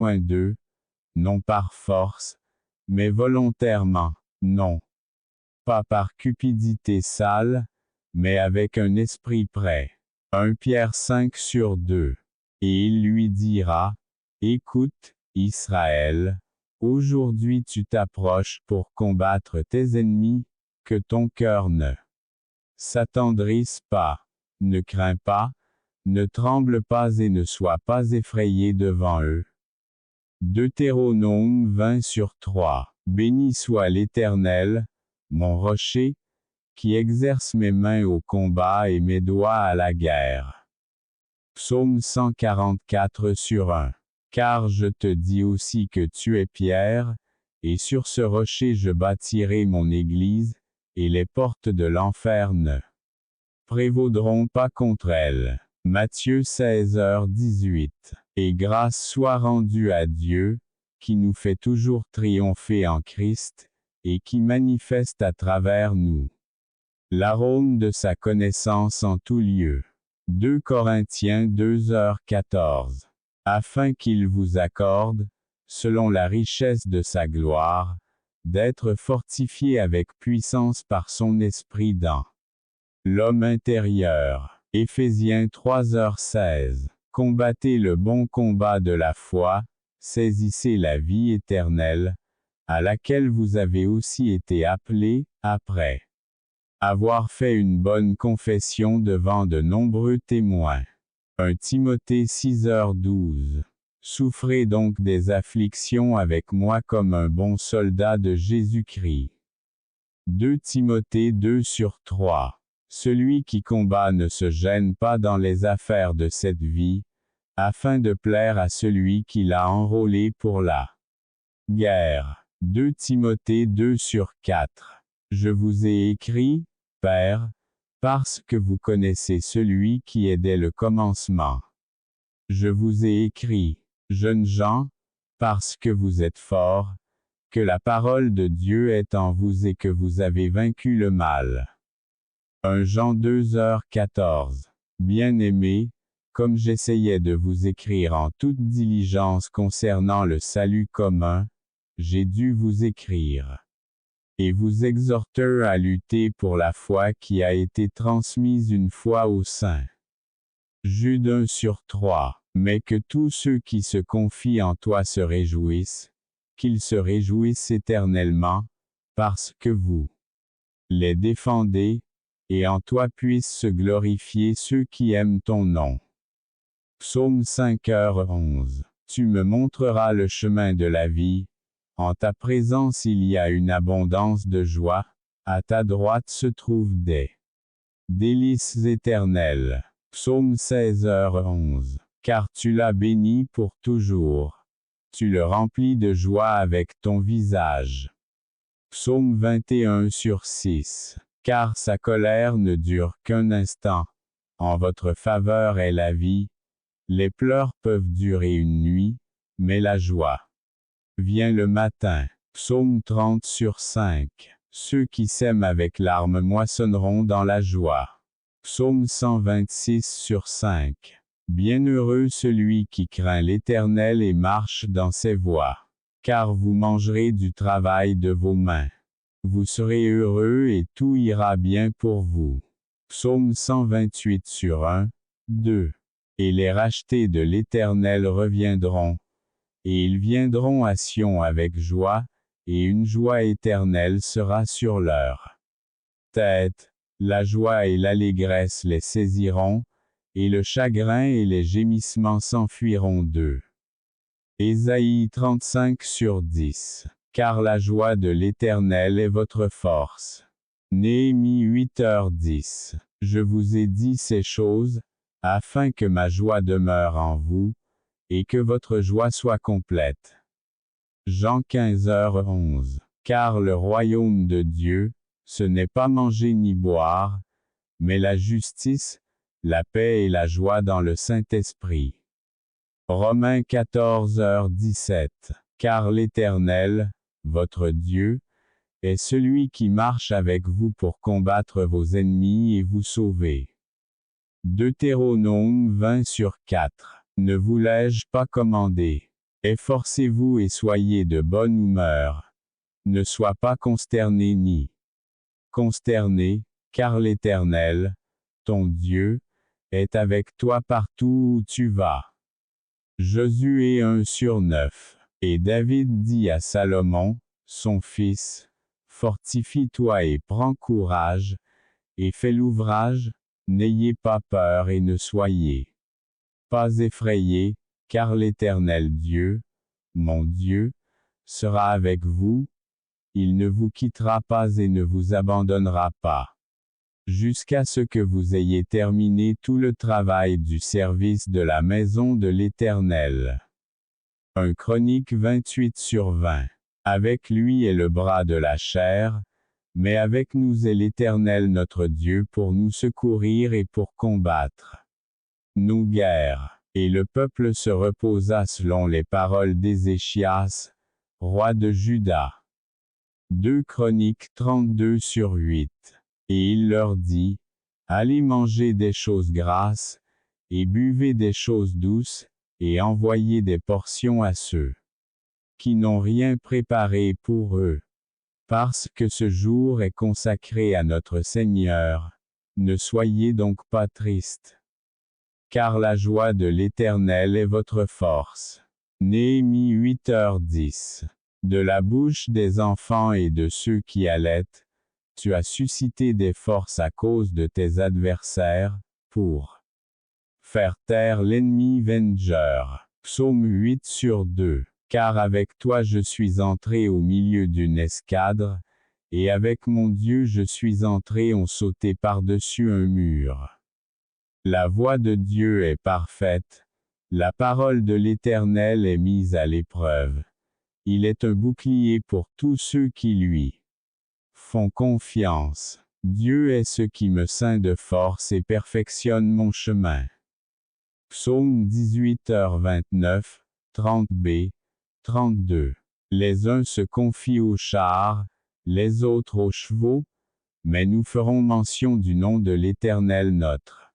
2. Non par force, mais volontairement, non. Pas par cupidité sale, mais avec un esprit prêt. 1 Pierre 5/2. Et il lui dira, écoute, Israël, aujourd'hui tu t'approches pour combattre tes ennemis, que ton cœur ne s'attendrisse pas, ne crains pas, ne tremble pas et ne sois pas effrayé devant eux. Deutéronome 20/3. Béni soit l'Éternel, mon rocher, qui exerce mes mains au combat et mes doigts à la guerre. Psaume 144/1. Car je te dis aussi que tu es Pierre, et sur ce rocher je bâtirai mon église, et les portes de l'enfer ne prévaudront pas contre elle. Matthieu 16h18. Et grâce soit rendue à Dieu, qui nous fait toujours triompher en Christ, et qui manifeste à travers nous l'arôme de sa connaissance en tout lieu. 2 Corinthiens 2h14. Afin qu'il vous accorde, selon la richesse de sa gloire, d'être fortifié avec puissance par son esprit dans l'homme intérieur. Éphésiens 3h16. Combattez le bon combat de la foi, saisissez la vie éternelle, à laquelle vous avez aussi été appelés, après avoir fait une bonne confession devant de nombreux témoins. 1 Timothée 6h12. Souffrez donc des afflictions avec moi comme un bon soldat de Jésus-Christ. 2 Timothée 2/3. Celui qui combat ne se gêne pas dans les affaires de cette vie, afin de plaire à celui qui l'a enrôlé pour la guerre. 2 Timothée 2/4. Je vous ai écrit, Père, parce que vous connaissez celui qui est dès le commencement. Je vous ai écrit, jeunes gens, parce que vous êtes forts, que la parole de Dieu est en vous et que vous avez vaincu le mal. 1 Jean 2h14. Bien-aimés, comme j'essayais de vous écrire en toute diligence concernant le salut commun, j'ai dû vous écrire et vous exhorter à lutter pour la foi qui a été transmise une fois aux saints. Jude 1/3. Mais que tous ceux qui se confient en toi se réjouissent, qu'ils se réjouissent éternellement, parce que vous les défendez, et en toi puissent se glorifier ceux qui aiment ton nom. Psaume 5h11. Tu me montreras le chemin de la vie, en ta présence il y a une abondance de joie, à ta droite se trouvent des délices éternelles. Psaume 16h11. Car tu l'as béni pour toujours. Tu le remplis de joie avec ton visage. Psaume 21/6. Car sa colère ne dure qu'un instant. En votre faveur est la vie. Les pleurs peuvent durer une nuit, mais la joie vient le matin. Psaume 30/5. Ceux qui sèment avec larmes moissonneront dans la joie. Psaume 126/5. Bienheureux celui qui craint l'Éternel et marche dans ses voies. Car vous mangerez du travail de vos mains. Vous serez heureux et tout ira bien pour vous. Psaume 128/1, 2. Et les rachetés de l'Éternel reviendront. Et ils viendront à Sion avec joie, et une joie éternelle sera sur leur tête. La joie et l'allégresse les saisiront, et le chagrin et les gémissements s'enfuiront d'eux. Ésaïe 35/10. Car la joie de l'Éternel est votre force. Néhémie 8h10. Je vous ai dit ces choses, afin que ma joie demeure en vous, et que votre joie soit complète. Jean 15h11. Car le royaume de Dieu, ce n'est pas manger ni boire, mais la justice, la paix et la joie dans le Saint-Esprit. Romains 14h17. Car l'Éternel, votre Dieu, est celui qui marche avec vous pour combattre vos ennemis et vous sauver. Deutéronome 20/4. Ne vous l'ai-je pas commandé? Efforcez-vous et soyez de bonne humeur. Ne sois pas consterné ni consterné, car l'Éternel, ton Dieu, est avec toi partout où tu vas. Josué 1/9. Et David dit à Salomon, son fils, fortifie-toi et prends courage, et fais l'ouvrage, n'ayez pas peur et ne soyez pas effrayés, car l'Éternel Dieu, mon Dieu, sera avec vous, il ne vous quittera pas et ne vous abandonnera pas, jusqu'à ce que vous ayez terminé tout le travail du service de la maison de l'Éternel. 1 Chroniques 28/20. Avec lui est le bras de la chair, mais avec nous est l'Éternel notre Dieu pour nous secourir et pour combattre nos guerres. Et le peuple se reposa selon les paroles d'Ézéchias, roi de Juda. 2 Chroniques 32/8. Et il leur dit, allez manger des choses grasses, et buvez des choses douces, et envoyez des portions à ceux qui n'ont rien préparé pour eux. Parce que ce jour est consacré à notre Seigneur, ne soyez donc pas tristes. Car la joie de l'Éternel est votre force. Néhémie 8h10. De la bouche des enfants et de ceux qui allaitent, tu as suscité des forces à cause de tes adversaires, pour faire taire l'ennemi vengeur. Psaume 8/2. Car avec toi je suis entré au milieu d'une escadre, et avec mon Dieu je suis entré on sauté par-dessus un mur. La voie de Dieu est parfaite, la parole de l'Éternel est mise à l'épreuve. Il est un bouclier pour tous ceux qui lui font confiance. Dieu est ce qui me ceint de force et perfectionne mon chemin. Psaume 18h29, 30b, 32. Les uns se confient aux chars, les autres aux chevaux, mais nous ferons mention du nom de l'Éternel notre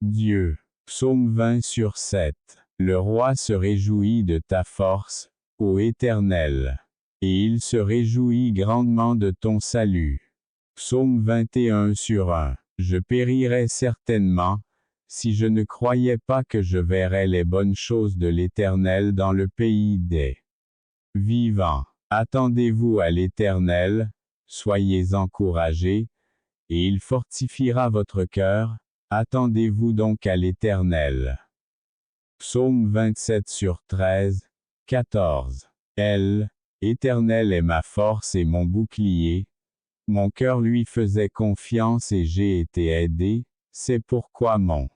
Dieu. Psaume 20/7. Le roi se réjouit de ta force, ô Éternel. Et il se réjouit grandement de ton salut. Psaume 21/1. Je périrais certainement, si je ne croyais pas que je verrais les bonnes choses de l'Éternel dans le pays des vivants. Attendez-vous à l'Éternel, soyez encouragés, et il fortifiera votre cœur, attendez-vous donc à l'Éternel. Psaume 27/13, 14. Éternel est ma force et mon bouclier, mon cœur lui faisait confiance et j'ai été aidé, c'est pourquoi mon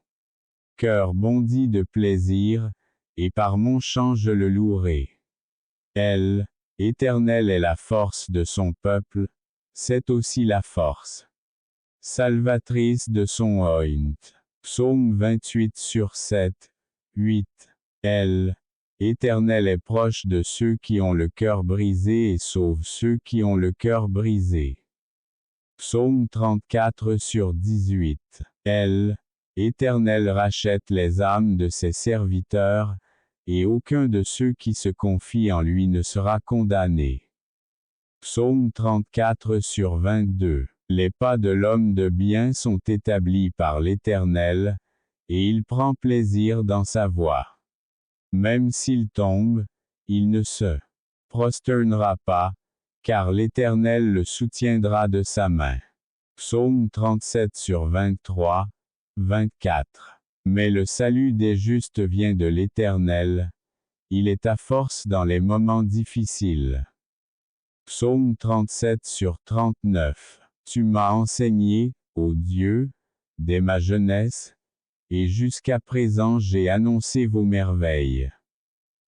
cœur bondit de plaisir, et par mon chant je le louerai. Éternel est la force de son peuple, c'est aussi la force salvatrice de son oint. Psaume 28/7, 8. Éternel est proche de ceux qui ont le cœur brisé et sauve ceux qui ont le cœur brisé. Psaume 34/18. Éternel rachète les âmes de ses serviteurs, et aucun de ceux qui se confient en lui ne sera condamné. Psaume 34/22. Les pas de l'homme de bien sont établis par l'Éternel, et il prend plaisir dans sa voie. Même s'il tombe, il ne se prosternera pas, car l'Éternel le soutiendra de sa main. Psaume 37/23, 24. Mais le salut des justes vient de l'Éternel, il est ta force dans les moments difficiles. Psaume 37/39. Tu m'as enseigné, ô Dieu, dès ma jeunesse, et jusqu'à présent j'ai annoncé vos merveilles.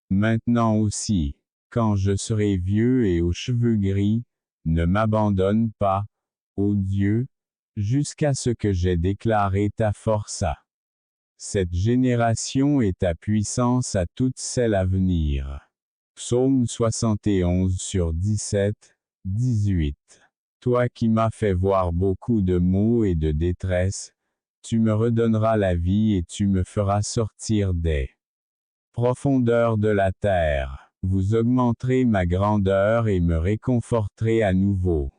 Maintenant aussi, quand je serai vieux et aux cheveux gris, ne m'abandonne pas, ô Dieu, jusqu'à ce que j'aie déclaré ta force à cette génération et ta puissance à toutes celles à venir. Psaume 71/17, 18. Toi qui m'as fait voir beaucoup de maux et de détresse, tu me redonneras la vie et tu me feras sortir des Profondeur de la terre, vous augmenterez ma grandeur et me réconforterez à nouveau.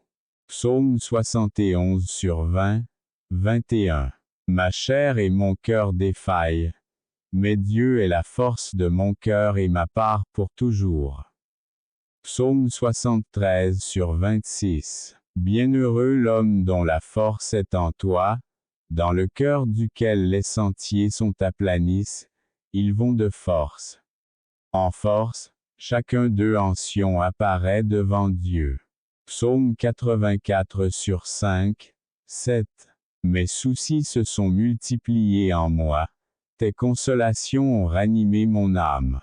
Psaume 71 sur 20, 21. Ma chair et mon cœur défaillent, mais Dieu est la force de mon cœur et ma part pour toujours. Psaume 73 sur 26. Bienheureux l'homme dont la force est en toi, dans le cœur duquel les sentiers sont aplanissent, ils vont de force. En force, chacun d'eux en Sion apparaît devant Dieu. Psaume 84 sur 5, 7. Mes soucis se sont multipliés en moi, tes consolations ont ranimé mon âme.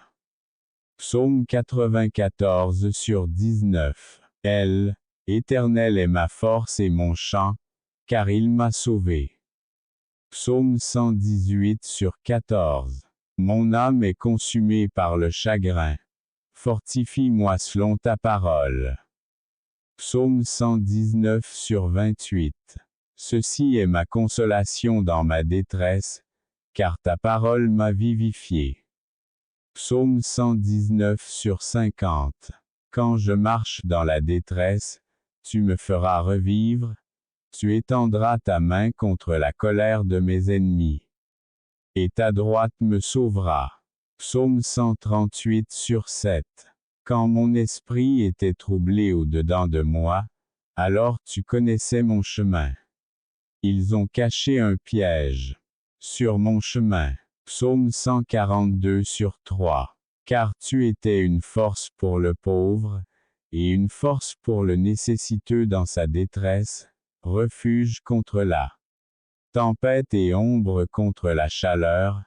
Psaume 94 sur 19. Éternel est ma force et mon chant, car il m'a sauvé. Psaume 118 sur 14. Mon âme est consumée par le chagrin. Fortifie-moi selon ta parole. Psaume 119 sur 28. Ceci est ma consolation dans ma détresse, car ta parole m'a vivifié. Psaume 119 sur 50. Quand je marche dans la détresse, tu me feras revivre, tu étendras ta main contre la colère de mes ennemis. Et ta droite me sauvera. Psaume 138 sur 7. Quand mon esprit était troublé au-dedans de moi, alors tu connaissais mon chemin. Ils ont caché un piège sur mon chemin. Psaume 142 sur 3. Car tu étais une force pour le pauvre, et une force pour le nécessiteux dans sa détresse, refuge contre la tempête et ombre contre la chaleur,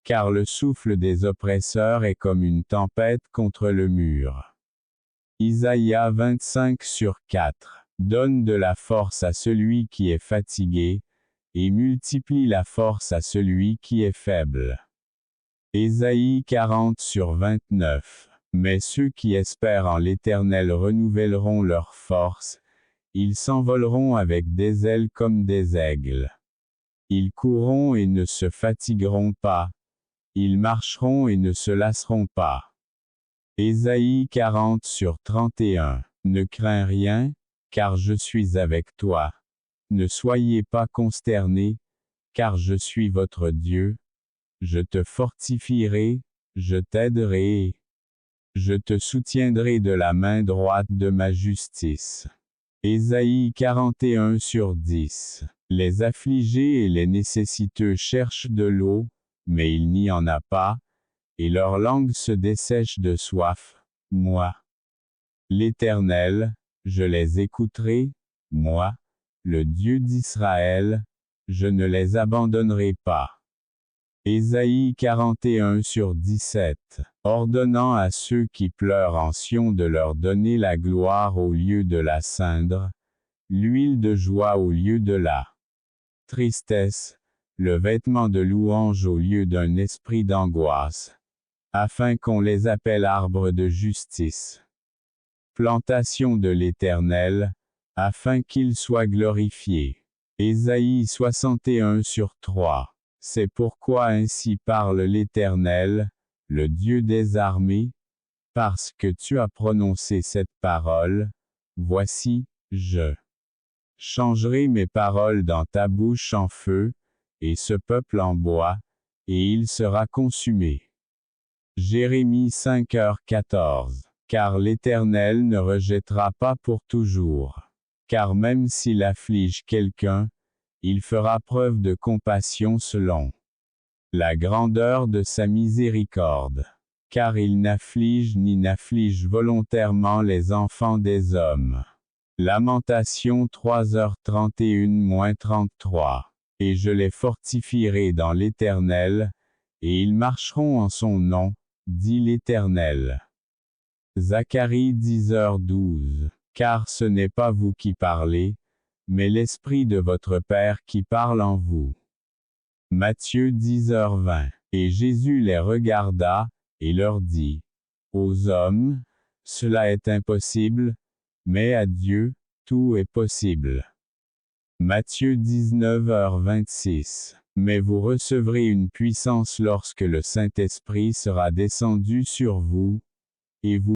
car le souffle des oppresseurs est comme une tempête contre le mur. Isaïe 25 sur 4. Donne de la force à celui qui est fatigué, et multiplie la force à celui qui est faible. Ésaïe 40 sur 29. Mais ceux qui espèrent en l'Éternel renouvelleront leur force, ils s'envoleront avec des ailes comme des aigles. Ils courront et ne se fatigueront pas, ils marcheront et ne se lasseront pas. Ésaïe 40 sur 31. Ne crains rien, car je suis avec toi. Ne soyez pas consternés, car je suis votre Dieu. Je te fortifierai, je t'aiderai. Je te soutiendrai de la main droite de ma justice. Ésaïe 41 sur 10. Les affligés et les nécessiteux cherchent de l'eau, mais il n'y en a pas, et leur langue se dessèche de soif. Moi, l'Éternel, je les écouterai, moi, le Dieu d'Israël, je ne les abandonnerai pas. Ésaïe 41 sur 17. Ordonnant à ceux qui pleurent en Sion de leur donner la gloire au lieu de la cindre, l'huile de joie au lieu de la tristesse, le vêtement de louange au lieu d'un esprit d'angoisse, afin qu'on les appelle arbres de justice. Plantation de l'Éternel, afin qu'il soit glorifié. Ésaïe 61 sur 3. C'est pourquoi ainsi parle l'Éternel, le Dieu des armées, parce que tu as prononcé cette parole, voici, je changerai mes paroles dans ta bouche en feu, et ce peuple en bois, et il sera consumé. Jérémie 5h14. Car l'Éternel ne rejettera pas pour toujours. Car même s'il afflige quelqu'un, il fera preuve de compassion selon la grandeur de sa miséricorde. Car il n'afflige ni n'afflige volontairement les enfants des hommes. Lamentation 3h31-33. Et je les fortifierai dans l'Éternel, et ils marcheront en son nom, dit l'Éternel. Zacharie 10h12. Car ce n'est pas vous qui parlez, mais l'Esprit de votre Père qui parle en vous. Matthieu 10h20. Et Jésus les regarda, et leur dit, aux hommes, cela est impossible, mais à Dieu, tout est possible. Matthieu 19h26. Mais vous recevrez une puissance lorsque le Saint-Esprit sera descendu sur vous, et vous